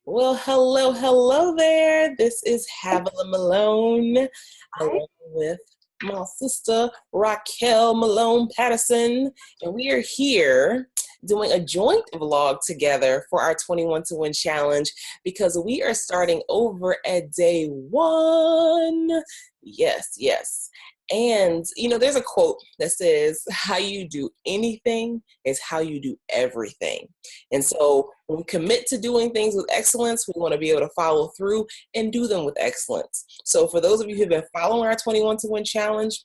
Well, hello there. This is Havilah Malone, Hi. along with my sister Raquel Malone-Patterson, and we are here doing a joint vlog together for our 21 to Win challenge because we are starting over at day one. Yes, yes. And, there's a quote that says, how you do anything is how you do everything. And so when we commit to doing things with excellence, we want to be able to follow through and do them with excellence. So for those of you who've been following our 21 to Win challenge,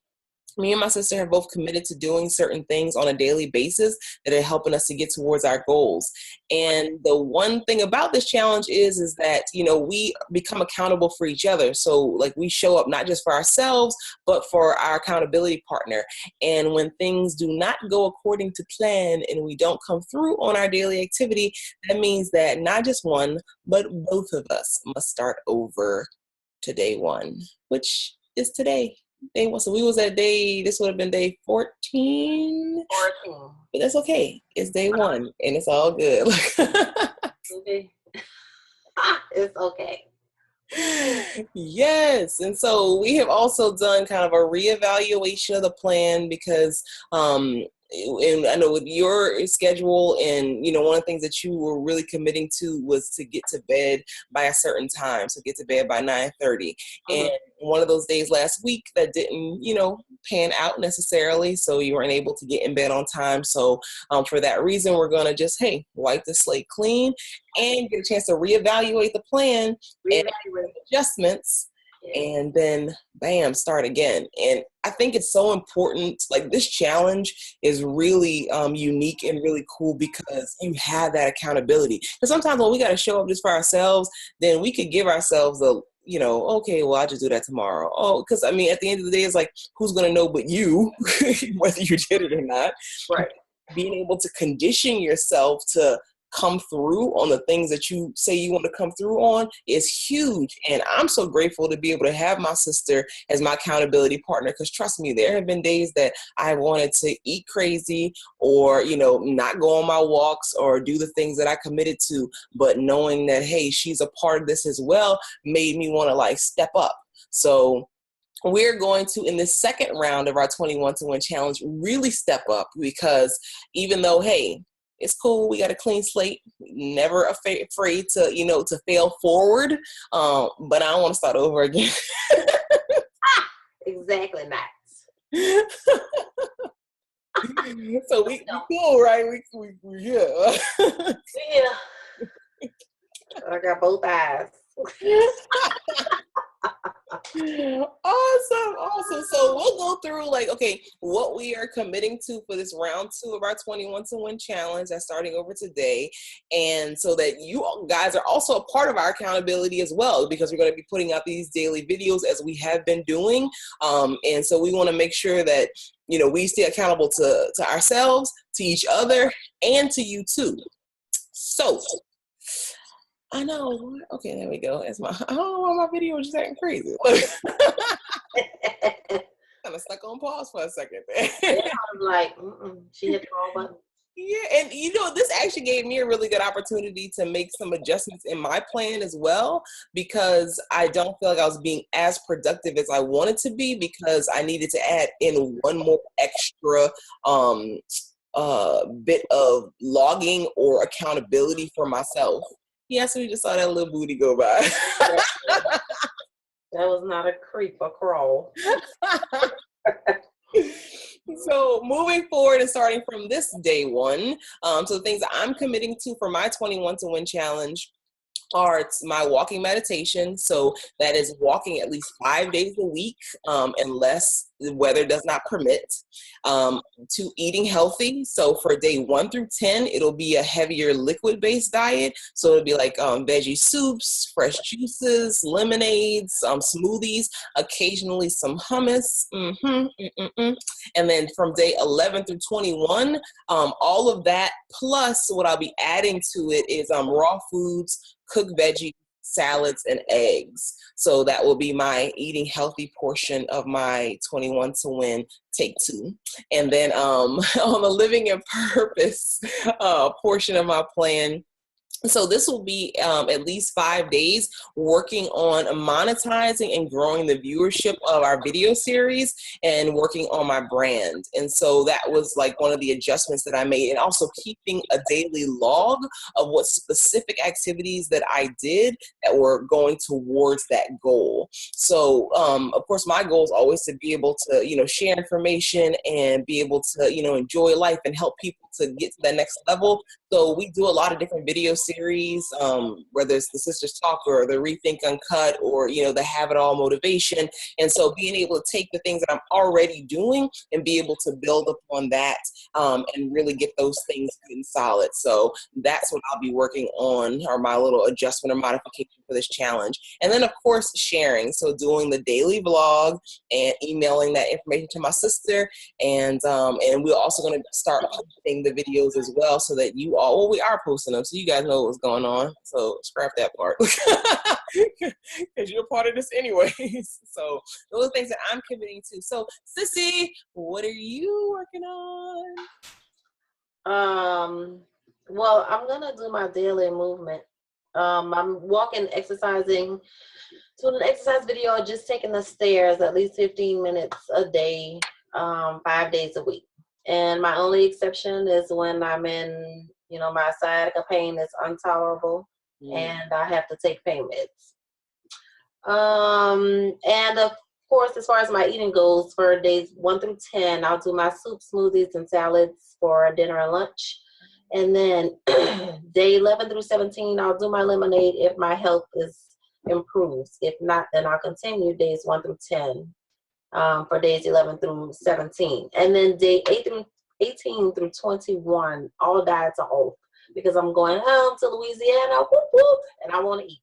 me and my sister have both committed to doing certain things on a daily basis that are helping us to get towards our goals. And the one thing about this challenge is that, we become accountable for each other. So like we show up not just for ourselves, but for our accountability partner. And when things do not go according to plan and we don't come through on our daily activity, that means that not just one, but both of us must start over to day one, which is today. Day one. So we was at this would have been day 14. 14. But that's okay. It's day one and it's all good. Okay. It's okay. Yes. And so we have also done kind of a reevaluation of the plan because and I know with your schedule and one of the things that you were really committing to was to get to bed by a certain time, so get to bed by 9:30. And one of those days last week that didn't pan out necessarily, so you weren't able to get in bed on time. So for that reason, we're going to just wipe the slate clean and get a chance to reevaluate the plan and make adjustments, and then bam, start again. And I think it's so important. Like this challenge is really unique and really cool because you have that accountability. Because sometimes when we got to show up just for ourselves, then we could give ourselves okay, well, I'll just do that tomorrow. Oh, because at the end of the day, it's like, who's going to know but you, whether you did it or not. Right. Being able to condition yourself to come through on the things that you say you want to come through on is huge. And I'm so grateful to be able to have my sister as my accountability partner, because trust me, there have been days that I wanted to eat crazy or, not go on my walks or do the things that I committed to. But knowing that, hey, she's a part of this as well, made me want to step up. So we're going to, in this second round of our 21 to Win challenge, really step up because even though, hey, it's cool, we got a clean slate, never afraid to, to fail forward, but I don't want to start over again. Exactly, Max. So we cool, right? We yeah. Yeah. I got both eyes. Awesome. So we'll go through what we are committing to for this round 2 of our 21 to Win challenge that's starting over today. And so that you guys are also a part of our accountability as well, because we're going to be putting out these daily videos as we have been doing. And so we want to make sure that, we stay accountable to ourselves, to each other, and to you too. So I know. Okay, there we go. That's I don't know why my video was just acting crazy. Kind of stuck on pause for a second there. Yeah, I'm like, she hit the wrong button. Yeah, and this actually gave me a really good opportunity to make some adjustments in my plan as well, because I don't feel like I was being as productive as I wanted to be, because I needed to add in one more extra bit of logging or accountability for myself. Yes, we just saw that little booty go by. That was not a creep or crawl. So moving forward and starting from this day one, so the things that I'm committing to for my 21 to Win challenge are my walking meditation. So that is walking at least 5 days a week, unless the weather does not permit. To eating healthy. So for day 1 through 10, it'll be a heavier liquid-based diet. So it'll be like veggie soups, fresh juices, lemonades, smoothies, occasionally some hummus. And then from day 11 through 21, all of that plus what I'll be adding to it is raw foods, cooked veggies, salads, and eggs. So that will be my eating healthy portion of my 21 to Win take 2. And then on the living in purpose portion of my plan, So this will be at least 5 days working on monetizing and growing the viewership of our video series and working on my brand. And so that was like one of the adjustments that I made, and also keeping a daily log of what specific activities that I did that were going towards that goal. So of course, my goal is always to be able to, share information and be able to, enjoy life and help people to get to that next level. So we do a lot of different video series, whether it's the Sisters Talk or the Rethink Uncut or, the Have It All motivation. And so being able to take the things that I'm already doing and be able to build upon that and really get those things good and solid. So that's what I'll be working on, or my little adjustment or modification for this challenge. And then, of course, sharing. So doing the daily vlog and emailing that information to my sister. And we're also going to start posting the videos as well, so that you all, well, we are posting them, so you guys know what's going on. So scrap that part, because you're part of this anyways. So those are things that I'm committing to. So Sissy, what are you working on? Well, I'm gonna do my daily movement. I'm walking, exercising, doing an exercise video, just taking the stairs at least 15 minutes a day, 5 days a week. And my only exception is when I'm in, my sciatica pain is intolerable and I have to take pain meds. And of course, as far as my eating goes, for days 1 through 10, I'll do my soup, smoothies, and salads for dinner and lunch. And then day 11 through 17, I'll do my lemonade if my health improves. If not, then I'll continue days 1 through 10 for days 11 through 17. And then day 18 through 21, all diets are off because I'm going home to Louisiana, whoop, whoop, and I want to eat.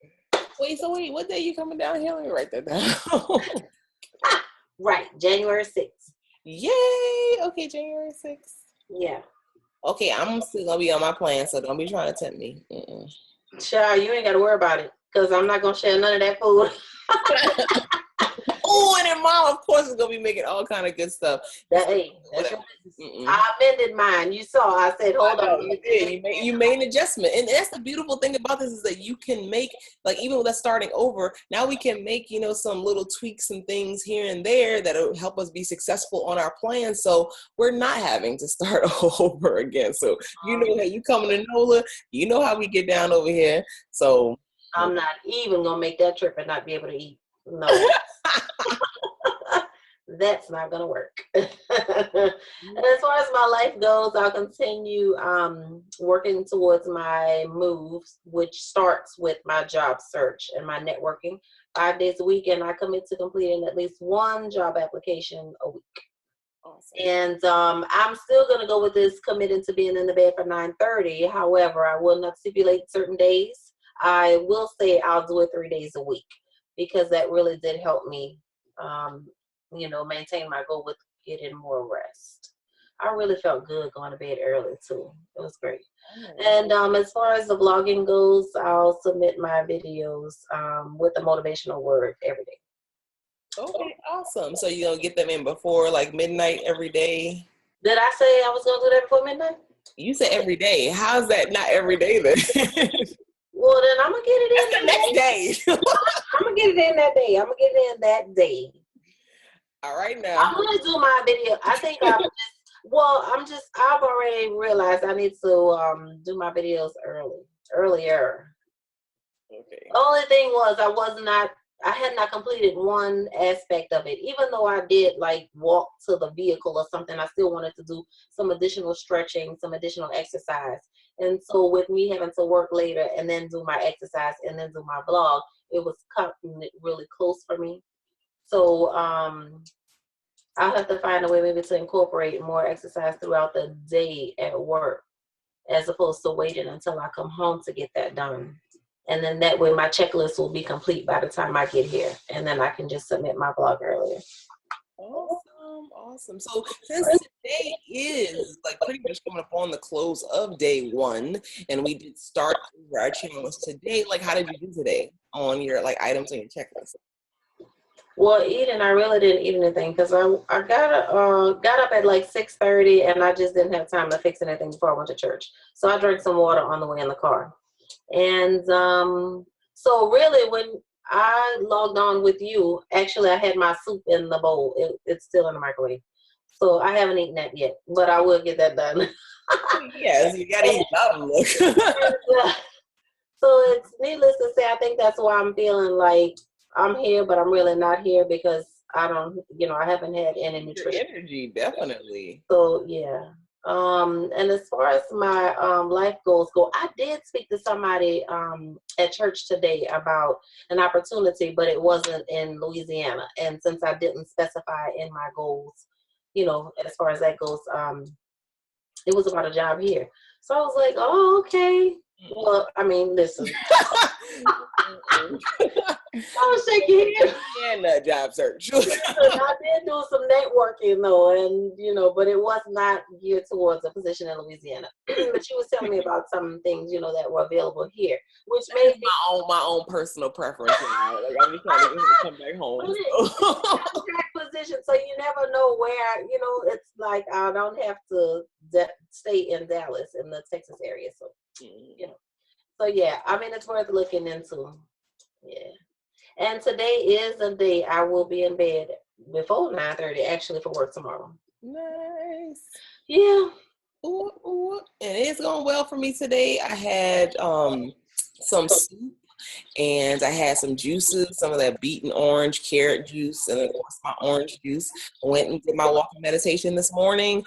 Wait, what day you coming down here? Let me write that down. Right, January 6th. Yay! Okay, January 6th. Yeah. Okay, I'm still gonna be on my plan, so don't be trying to tempt me. Child, you ain't got to worry about it, because I'm not gonna share none of that food. Oh, and then Mom, of course, is gonna be making all kind of good stuff. That's I amended mine. You saw. I said, hold on. You made an adjustment, and that's the beautiful thing about this, is that you can make, like, even with us starting over, now we can make some little tweaks and things here and there that'll help us be successful on our plan. So we're not having to start over again. So that you coming to NOLA, you know how we get down over here. So I'm not even gonna make that trip and not be able to eat. No. That's not gonna work. And as far as my life goes, I'll continue working towards my moves, which starts with my job search and my networking 5 days a week, and I commit to completing at least one job application a week. Awesome. And I'm still gonna go with this, committing to being in the bed for 9:30. However, I will not stipulate certain days. I will say I'll do it 3 days a week, because that really did help me maintain my goal with getting more rest. I really felt good going to bed early too. It was great. And as far as the vlogging goes, I'll submit my videos with a motivational word every day. Okay, awesome. So you're gonna get them in before like midnight every day? Did I say I was gonna do that before midnight? You said every day. How's that not every day then? Well, then I'm gonna get it in the next day. I'm gonna get it in that day. I'm gonna get it in that day. All right, now I'm gonna do my video. I think I've already realized I need to do my videos earlier. Okay. The only thing was I had not completed one aspect of it. Even though I did like walk to the vehicle or something, I still wanted to do some additional stretching, some additional exercise. And so with me having to work later and then do my exercise and then do my vlog, it was cutting it really close for me. So I'll have to find a way maybe to incorporate more exercise throughout the day at work, as opposed to waiting until I come home to get that done. And then that way my checklist will be complete by the time I get here. And then I can just submit my vlog earlier. Awesome. So since today is like pretty much coming up on the close of day 1, and we did start our challenge today, like how did you do today on your like items on your checklist? Well, eating, I really didn't eat anything because I got up at like 6:30 and I just didn't have time to fix anything before I went to church. So I drank some water on the way in the car. And so really when I logged on with you, actually I had my soup in the bowl. It's still in the microwave. So I haven't eaten that yet, but I will get that done. Yes, you gotta eat something. Look. So it's needless to say, I think that's why I'm feeling like I'm here, but I'm really not here because I don't, I haven't had any Your nutrition. energy, definitely. So yeah. And as far as my life goals go, I did speak to somebody at church today about an opportunity, but it wasn't in Louisiana. And since I didn't specify in my goals, as far as that goes, it was about a job here. So I was like, oh, okay. Well, I mean, listen. I was shaking head. And that job search. I did do some networking though, and but it was not geared towards a position in Louisiana. But she was telling me about some things, that were available here, which made me my own personal preference. Like I'm just trying to come back home. Contract position, so you never know where. It's like I don't have to stay in Dallas in the Texas area, so So yeah, I mean it's worth looking into. Yeah. And today is the day I will be in bed before 9:30 actually for work tomorrow. Nice. Yeah. Ooh, ooh. And it's going well for me today. I had some soup and I had some juices, some of that beaten orange, carrot juice, and of course my orange juice. Went and did my walking meditation this morning.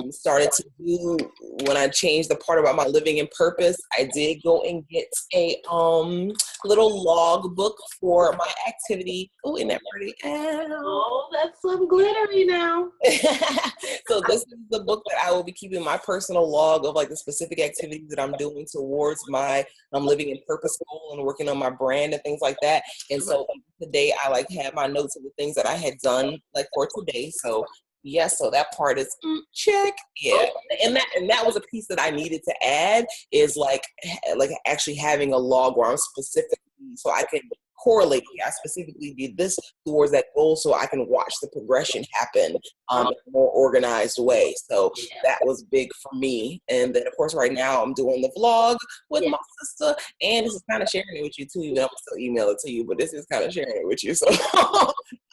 Started to do, when I changed the part about my living in purpose, I did go and get a little log book for my activity. Oh, isn't that pretty? Oh, that's some glittery now. So this is the book that I will be keeping my personal log of like the specific activities that I'm doing towards my living in purpose goal and working on my brand and things like that. And so today I like had my notes of the things that I had done like for today. So yes, so that part is check. Yeah. And that was a piece that I needed to add is like actually having a log where I'm specifically so I can correlate. I specifically did this towards that goal so I can watch the progression happen in a more organized way. So that was big for me. And then of course right now I'm doing the vlog with my sister, and this is kind of sharing it with you too. Even though I'm still email it to you, but this is kind of sharing it with you. So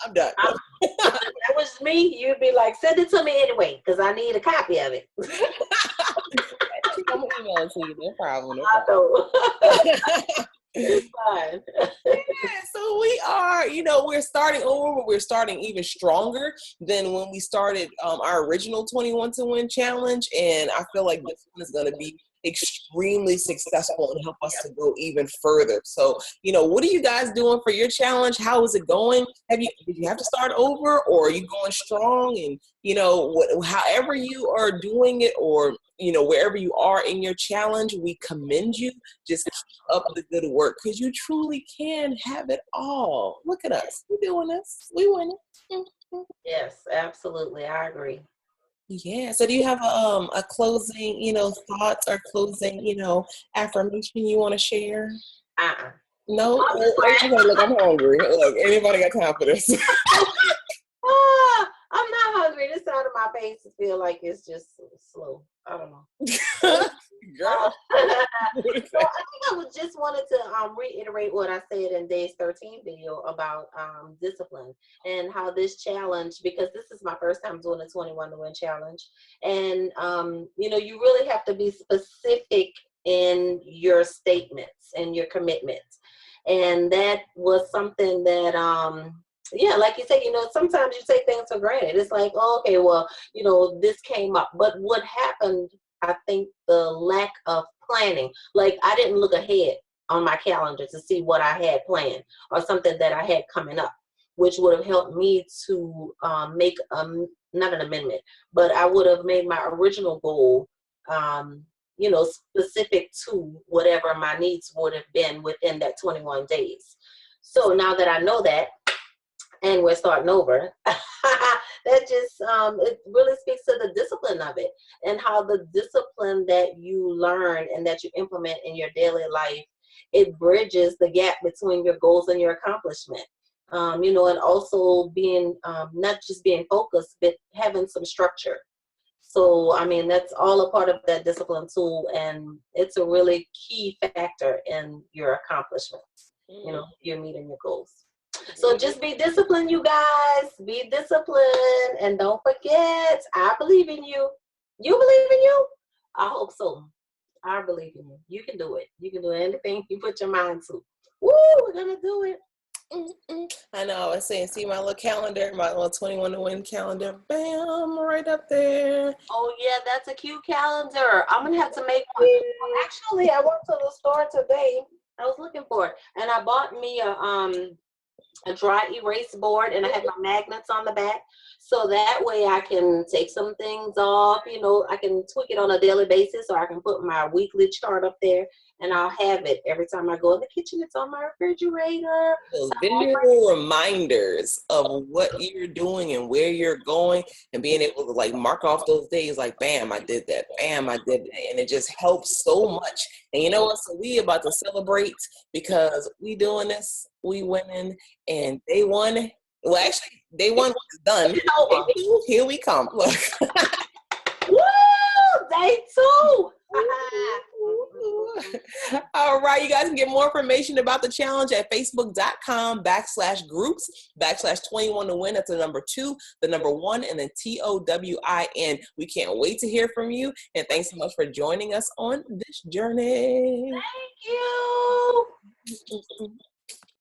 I'm done. If that was me, you'd be like, send it to me anyway, because I need a copy of it. I'm gonna email it to you. No problem. I know. It's fine. Yeah, so we are, we're starting over, but we're starting even stronger than when we started our original 21 to Win challenge. And I feel like this one is going to be extremely successful and help us to go even further. So, what are you guys doing for your challenge? How is it going? Did you have to start over, or are you going strong? And, however you are doing it, or, wherever you are in your challenge, we commend you. Just keep up the good work because you truly can have it all. Look at us. We're doing this. We winning. Mm-hmm. Yes, absolutely. I agree. Yeah. So do you have a closing, thoughts or closing, affirmation you want to share? No? Look, I'm hungry. Look, anybody got time for this? I'm not hungry. This side of my face feel like it's just slow. I don't know. Girl. So I think I just wanted to reiterate what I said in Day's 13 video about discipline and how this challenge, because this is my first time doing a 21 to Win challenge, and you really have to be specific in your statements and your commitments, and that was something that like you said, sometimes you take things for granted. It's like, oh, okay, well, this came up. But what happened, I think the lack of planning, like I didn't look ahead on my calendar to see what I had planned or something that I had coming up, which would have helped me to make, not an amendment, but I would have made my original goal, specific to whatever my needs would have been within that 21 days. So now that I know that, and we're starting over, that just it really speaks to the discipline of it and how the discipline that you learn and that you implement in your daily life, it bridges the gap between your goals and your accomplishment. And also being not just being focused, but having some structure. So, I mean, that's all a part of that discipline too. And it's a really key factor in your accomplishment, you know, you're meeting your goals. So just be disciplined, you guys. Be disciplined. And don't forget, I believe in you. You believe in you? I hope so. I believe in you. You can do it. You can do anything you put your mind to. Woo, we're going to do it. I know. I was saying, see my little calendar, my little 21 to win calendar. Bam, right up there. Oh, yeah, that's a cute calendar. I'm going to have to make one. Well, actually, I went to the store today. I was looking for it. And I bought me a dry erase board, and I have my magnets on the back, so that way I can take some things off. You know, I can tweak it on a daily basis, or I can put my weekly chart up there, and I'll have it every time I go in the kitchen. It's on my refrigerator. Those visual reminders of what you're doing and where you're going, and being able to like mark off those days, like bam, I did that, bam, I did that, and it just helps so much. And you know what? So we about to celebrate because we doing this, we winning, and day one. Well, actually, day one was done. Day two, here we come. Look. Woo! Day two. All right, you guys can get more information about the challenge at facebook.com/groups/21 to win. That's the number 2, the number 1, and then TOWIN. We can't wait to hear from you. And thanks so much for joining us on this journey. Thank you.